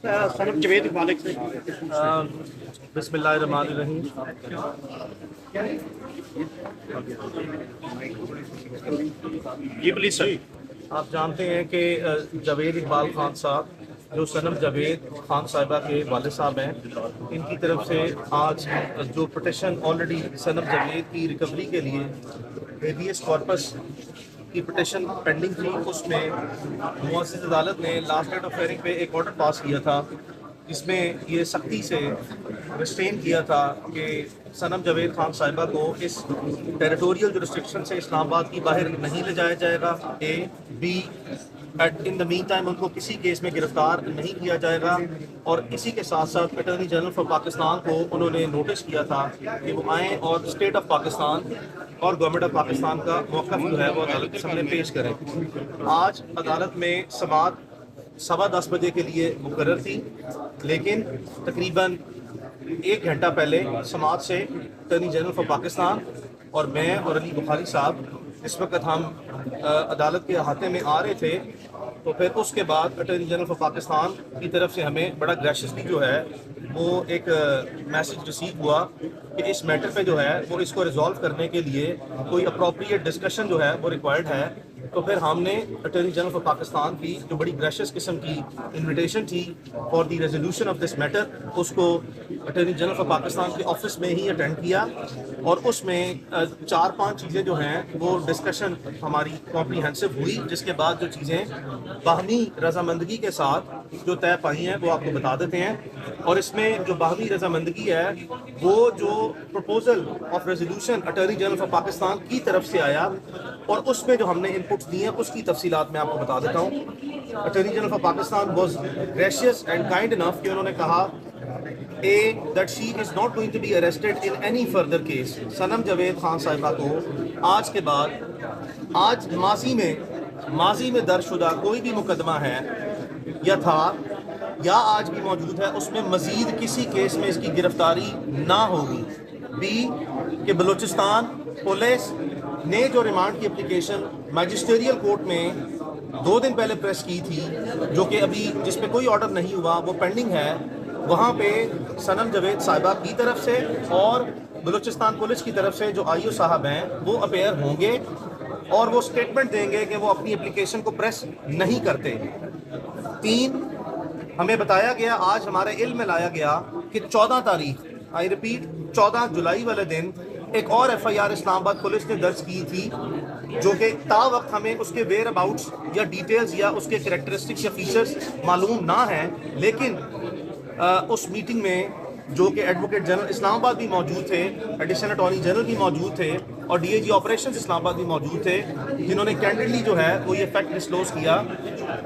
सनम जवेद मालिक से बिस्मिल्लाहिर्रहमानिर्रहीम। जी प्लीज सर। आप जानते हैं कि जावेद इकबाल खान साहब जो सनम जावेद खान साहिबा के वालिद साहब हैं, इनकी तरफ से आज जो पिटिशन ऑलरेडी सनम जावेद की रिकवरी के लिए हेबियस कॉर्पस की पिटिशन पेंडिंग थी, उसमें मुअज़्ज़िज़ अदालत ने लास्ट डेट ऑफ हियरिंग पे एक ऑर्डर पास किया था जिसमें ये सख्ती से रिस्ट्रेन किया था कि सनम जावेद खान साहिबा को इस टेरिटोरियल जुरिस्डिक्शन से इस्लामाबाद की बाहर नहीं ले जाया जाएगा। A be in the mean time उनको किसी केस में गिरफ्तार नहीं किया जाएगा। और इसी के साथ साथ अटॉर्नी जनरल फॉर पाकिस्तान को उन्होंने नोटिस किया था कि वो आएँ और स्टेट ऑफ पाकिस्तान और गवर्नमेंट ऑफ पाकिस्तान का मौक़िफ़ जो है वो अदालत के सामने पेश करें। आज अदालत में समाअत 10:15 बजे के लिए मुकर्रर थी, लेकिन तकरीबन 1 घंटा पहले समाअत से अटॉर्नी जनरल फॉर पाकिस्तान और मैं और अली बुखारी साहब इस वक्त हम अदालत के अहाते में आ रहे थे, तो फिर उसके बाद अटॉर्नी जनरल फॉर पाकिस्तान की तरफ से हमें बड़ा ग्रेशियसली जो है वो एक मैसेज रिसीव हुआ कि इस मैटर पे जो है वो इसको रिजॉल्व करने के लिए कोई अप्रोप्रिएट डिस्कशन जो है वो रिक्वायर्ड है। तो फिर हमने अटॉर्नी जनरल फॉर पाकिस्तान की जो बड़ी ग्रेशियस किस्म की इन्विटेशन थी for the resolution of this matter, उसको अटॉर्नी जनरल फॉर पाकिस्तान के ऑफिस में ही अटेंड किया और उसमें 4-5 चीज़ें जो हैं वो डिस्कशन हमारी कॉम्प्रीहेंसिव हुई, जिसके बाद जो चीज़ें बाहमी रजामंदगी के साथ जो तय पाई हैं वो आपको बता देते हैं। और इसमें जो बाहमी रजामंदगी है वो जो proposal of resolution attorney general for Pakistan की तरफ से आया और उसमें जो हमने इनपुट्स दिए हैं उसकी तफसीलात मैं आपको बता देता हूँ। Attorney general for Pakistan was gracious and kind enough कि उन्होंने कहा that she is not going to be arrested in any further case। सनम जावेद खान साहिबा को आज के बाद आज माजी में दर्जशुदा कोई भी मुकदमा है या था या आज भी मौजूद है, उसमें मजीद किसी केस में इसकी गिरफ्तारी ना होगी। बी कि बलूचिस्तान पुलिस ने जो रिमांड की एप्लीकेशन मैजिस्ट्रियल कोर्ट में 2 दिन पहले प्रेस की थी, जो कि अभी जिस पे कोई ऑर्डर नहीं हुआ वो पेंडिंग है, वहाँ पे सनम जावेद साहिबा की तरफ से और बलूचिस्तान पुलिस की तरफ से जो आईओ साहब हैं वो अपेयर होंगे और वो स्टेटमेंट देंगे कि वो अपनी एप्लीकेशन को प्रेस नहीं करते। 3 हमें बताया गया, आज हमारे इल्म में लाया गया कि 14 तारीख, आई रिपीट 14 जुलाई वाले दिन एक और एफआईआर इस्लामाबाद पुलिस ने दर्ज की थी, जो कि ता वक्त हमें उसके वेयर अबाउट्स या डिटेल्स या उसके कैरेक्टरिस्टिक्स या फीचर्स मालूम ना हैं, लेकिन उस मीटिंग में जो कि एडवोकेट जनरल इस्लामाबाद भी मौजूद थे, एडिशनल अटॉर्नी जनरल भी मौजूद थे और डीएजी ऑपरेशंस इस्लामाबाद भी मौजूद थे, जिन्होंने कैंडिडली जो है वो ये फैक्ट डिस्क्लोज किया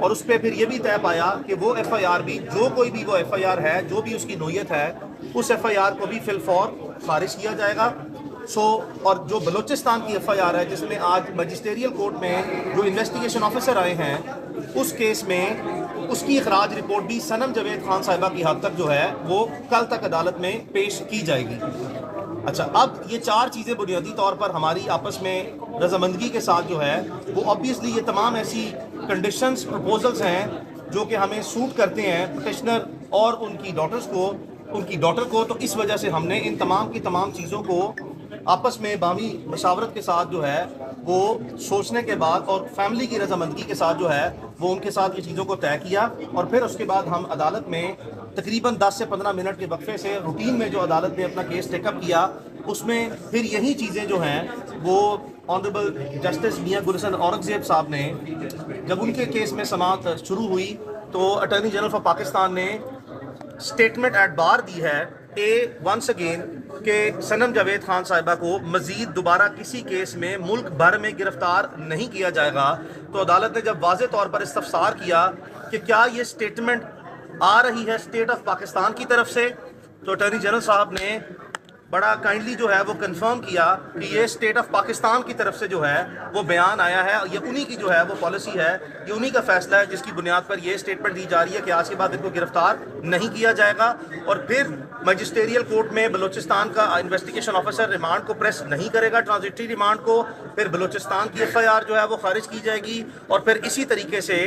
और उस पर फिर ये भी तय पाया कि वो एफआईआर भी जो कोई भी वो एफआईआर है, जो भी उसकी नोयत है, उस एफआईआर को भी फिलफौर खारिज किया जाएगा। और जो बलूचिस्तान की एफआईआर है जिसमें आज मजिस्ट्रियल कोर्ट में जो इन्वेस्टिगेशन ऑफिसर आए हैं, उस केस में उसकी इखराज रिपोर्ट भी सनम जावेद खान साहिबा की हद तक जो है वो कल तक अदालत में पेश की जाएगी। अच्छा, अब ये 4 चीज़ें बुनियादी तौर पर हमारी आपस में रजामंदगी के साथ जो है वो ऑब्वियसली ये तमाम ऐसी कंडीशंस प्रपोजल्स हैं जो कि हमें सूट करते हैं पिटिशनर और उनकी डॉटर को, तो इस वजह से हमने इन तमाम की तमाम चीज़ों को आपस में बामी मशावरत के साथ जो है वो सोचने के बाद और फैमिली की रजामंदगी के साथ जो है वो उनके साथ ये चीज़ों को तय किया और फिर उसके बाद हम अदालत में तकरीबन 10 से 15 मिनट के वक्फे से रूटीन में जो अदालत ने अपना केस टेकअप किया, उसमें फिर यही चीज़ें जो हैं वो ऑनरेबल जस्टिस मियां गुलशन औरंगजेब साहब ने जब उनके केस में समाअत शुरू हुई तो अटॉर्नी जनरल फॉर पाकिस्तान ने स्टेटमेंट एट बार दी है वंस अगेन कि सनम जावेद खान साहिबा को मजीद दोबारा किसी केस में मुल्क भर में गिरफ्तार नहीं किया जाएगा। तो अदालत ने जब वाज़े तौर पर इस्तफसार किया कि क्या ये स्टेटमेंट आ रही है स्टेट ऑफ पाकिस्तान की तरफ से, तो अटॉर्नी जनरल साहब ने बड़ा काइंडली जो है वो कंफर्म किया कि ये स्टेट ऑफ पाकिस्तान की तरफ से जो है वो बयान आया है, ये उन्हीं की जो है वो पॉलिसी है, ये उन्हीं का फैसला है जिसकी बुनियाद पर ये स्टेटमेंट दी जा रही है कि आज के बाद इनको गिरफ्तार नहीं किया जाएगा। और फिर मजिस्ट्रियल कोर्ट में बलूचिस्तान का इन्वेस्टिगेशन ऑफिसर रिमांड को प्रेस नहीं करेगा, ट्रांजिटरी रिमांड को, फिर बलूचिस्तान की एफआईआर जो है वो खारिज की जाएगी और फिर इसी तरीके से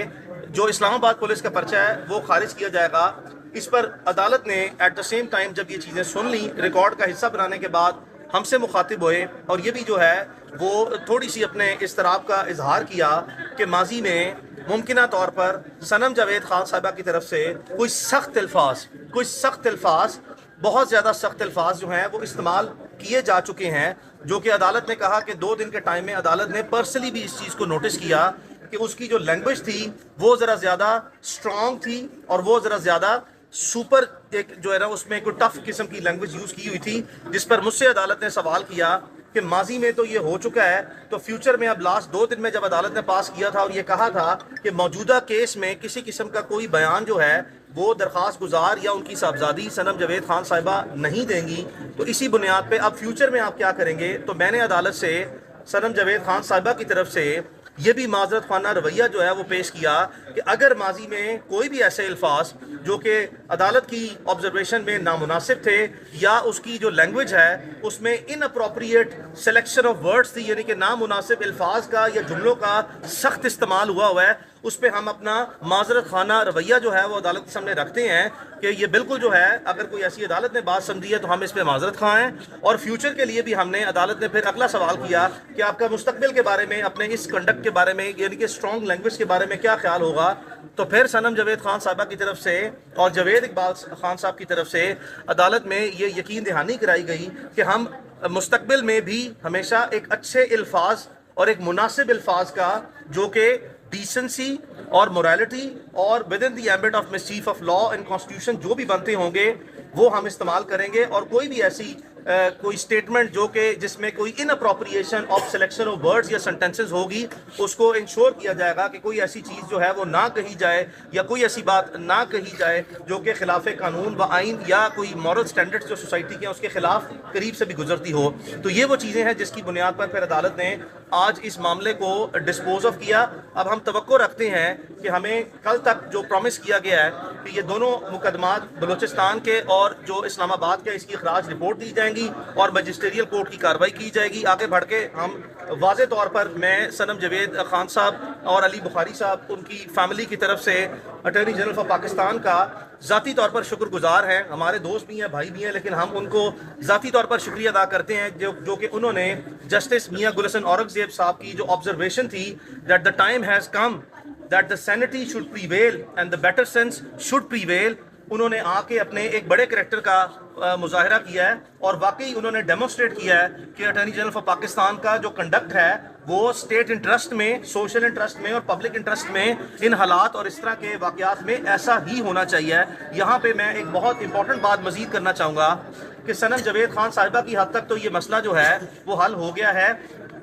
जो इस्लामाबाद पुलिस का पर्चा है वो खारिज किया जाएगा। اس پر عدالت نے ایٹ دا سیم ٹائم جب یہ چیزیں سن لیں، ریکارڈ کا حصہ بنانے کے بعد ہم سے مخاطب ہوئے اور یہ بھی جو ہے وہ تھوڑی سی اپنے اضطراب کا اظہار کیا کہ ماضی میں ممکنہ طور پر صنم جاوید خان صاحبہ کی طرف سے کوئی سخت الفاظ بہت زیادہ سخت الفاظ جو ہیں وہ استعمال کیے جا چکے ہیں، جو کہ عدالت نے کہا کہ 2 دن کے ٹائم میں عدالت نے پرسنلی بھی اس چیز کو نوٹس کیا کہ اس کی جو لینگویج تھی وہ ذرا زیادہ اسٹرانگ تھی اور وہ ذرا زیادہ سپر ایک جو ہے نا اس میں کوئی ٹف قسم کی لینگویج یوز کی ہوئی تھی، جس پر مجھ سے عدالت نے سوال کیا کہ ماضی میں تو یہ ہو چکا ہے، تو فیوچر میں اب لاسٹ 2 دن میں جب عدالت نے پاس کیا تھا اور یہ کہا تھا کہ موجودہ کیس میں کسی قسم کا کوئی بیان جو ہے وہ درخواست گزار یا ان کی صاحبزادی صنم جاوید خان صاحبہ نہیں دیں گی، تو اسی بنیاد پہ اب فیوچر میں آپ کیا کریں گے؟ تو میں نے عدالت سے صنم جاوید خان صاحبہ کی طرف سے یہ بھی معذرت خانہ رویہ جو ہے وہ پیش کیا کہ اگر ماضی میں کوئی بھی ایسے الفاظ جو کہ عدالت کی آبزرویشن میں نامناسب تھے یا اس کی جو لینگویج ہے اس میں ان اپروپریٹ سلیکشن آف ورڈز تھی، یعنی کہ نامناسب الفاظ کا یا جملوں کا سخت استعمال ہوا ہے، اس پہ ہم اپنا معذرت خانہ رویہ جو ہے وہ عدالت کے سامنے رکھتے ہیں کہ یہ بالکل جو ہے اگر کوئی ایسی عدالت نے بات سمجھی ہے تو ہم اس پہ معذرت خواہ ہیں۔ اور فیوچر کے لیے بھی ہم نے عدالت نے پھر اگلا سوال کیا کہ آپ کا مستقبل کے بارے میں، اپنے اس کنڈکٹ کے بارے میں، یعنی کہ اسٹرانگ لینگویج کے بارے میں کیا خیال ہوگا؟ تو پھر صنم جاوید خان صاحبہ کی طرف سے اور جاوید اقبال خان صاحب کی طرف سے عدالت میں یہ یقین دہانی کرائی گئی کہ ہم مستقبل میں بھی ہمیشہ ایک اچھے الفاظ اور ایک مناسب الفاظ کا جو کہ ڈیسنسی اور موریلٹی اور with in the ambit of mischief of law and constitution جو بھی بنتے ہوں گے وہ ہم استعمال کریں گے، اور کوئی بھی ایسی کوئی سٹیٹمنٹ جو کہ جس میں کوئی in appropriation of selection of words یا سنٹینسز ہوگی اس کو انشور کیا جائے گا کہ کوئی ایسی چیز جو ہے وہ نہ کہی جائے یا کوئی ایسی بات نہ کہی جائے جو کہ خلاف قانون و آئین یا کوئی مورل سٹینڈرڈز جو سوسائٹی کے ہیں اس کے خلاف قریب سے بھی گزرتی ہو۔ تو یہ وہ چیزیں ہیں جس کی بنیاد پر پھر عدالت نے آج اس معاملے کو ڈسپوز آف کیا۔ اب ہم توقع رکھتے ہیں کہ ہمیں کل تک جو پرومس کیا گیا ہے کہ یہ دونوں مقدمات بلوچستان کے اور جو اسلام آباد کے اس کی اخراج رپورٹ دی جائیں گی اور مجسٹریل کورٹ کی کارروائی کی جائے گی۔ آگے بڑھ کے ہم واضح طور پر میں صنم جاوید خان صاحب اور علی بخاری صاحب ان کی فیملی کی طرف سے اٹارنی جنرل آف پاکستان کا ذاتی طور پر شکر گزار ہیں، ہمارے دوست بھی ہیں، بھائی بھی ہیں، لیکن ہم ان کو ذاتی طور پر شکریہ ادا کرتے ہیں جو کہ انہوں نے جسٹس میاں گلشن اورنگزیب صاحب کی جو آبزرویشن تھی that the time has come that the sanity should prevail and the better sense should prevail، انہوں نے آ کے اپنے ایک بڑے کریکٹر کا مظاہرہ کیا ہے اور واقعی انہوں نے ڈیمونسٹریٹ کیا ہے کہ اٹارنی جنرل آف پاکستان کا جو کنڈکٹ ہے وہ اسٹیٹ انٹرسٹ میں، سوشل انٹرسٹ میں اور پبلک انٹرسٹ میں ان حالات اور اس طرح کے واقعات میں ایسا ہی ہونا چاہیے۔ یہاں پہ میں ایک بہت امپورٹنٹ بات مزید کرنا چاہوں گا کہ صنم جاوید خان صاحبہ کی حد تک تو یہ مسئلہ جو ہے وہ حل ہو گیا ہے۔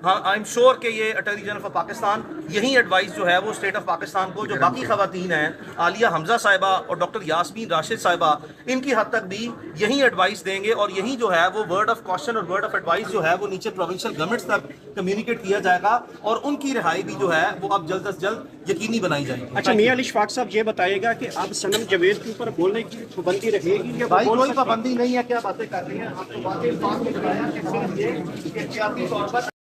ہاں آئی ایم شیور کہ یہ اٹارنی جنرل آف پاکستان یہی ایڈوائس جو ہے وہ اسٹیٹ آف پاکستان کو جو باقی خواتین ہیں عالیہ حمزہ صاحبہ اور ڈاکٹر یاسمین راشد صاحبہ ان کی حد تک بھی یہی ایڈوائس دیں گے، اور یہی جو ہے وہ ورڈ آف کوشچن اور ورڈ آف ایڈوائس جو ہے وہ نیچے پروونشل گورنمنٹس تک کمیونیکیٹ کیا جائے گا اور ان کی رہائی بھی جو ہے وہ اب جلد از جلد یقینی بنائی جائے گی۔ اچھا میاں علی شفاق صاحب یہ بتائیے گا کہ اب صنم جاوید کے اوپر بولنے کی پابندی رہے گی یا بھائی کوئی پابندی نہیں ہے، کیا باتیں کر رہی ہیں آپ کو؟ واقعی بات میں بتایا کہ صرف یہ احتیاطی طور پر